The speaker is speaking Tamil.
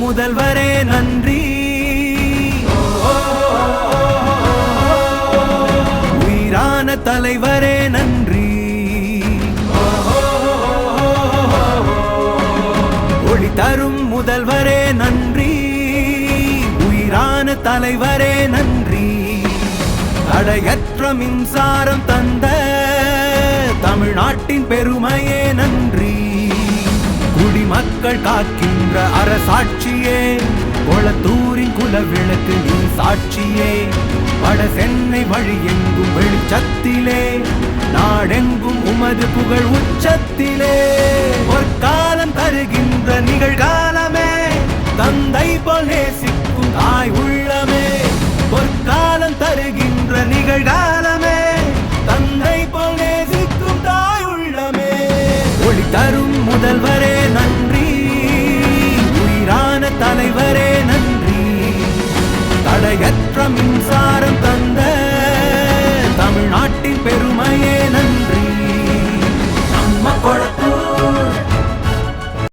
முதல்வரே நன்றி. உயிரான தலைவரே நன்றி. ஒளி தரும் முதல்வரே நன்றி. உயிரான தலைவரே நன்றி. தடையற்ற மின்சாரம் தந்த தமிழ்நாட்டின் பெருமையே நன்றி. குடிமக்கள் காக்கின்ற அரசாட்சியே, கொளத்தூரின் குலவிளக்கு நீ சாட்சியே. வட சென்னை வழி எங்கும் வெளிச்சத்திலே, நாடெங்கும் உமது புகழ் உச்சத்திலே. பொற்காலம் தருகின்ற நிகழ்காலமே, தந்தை போல் நேசிக்கும் தாய் உள்ளமே. பொற்காலம் தருகின்ற நிகழ்காலம்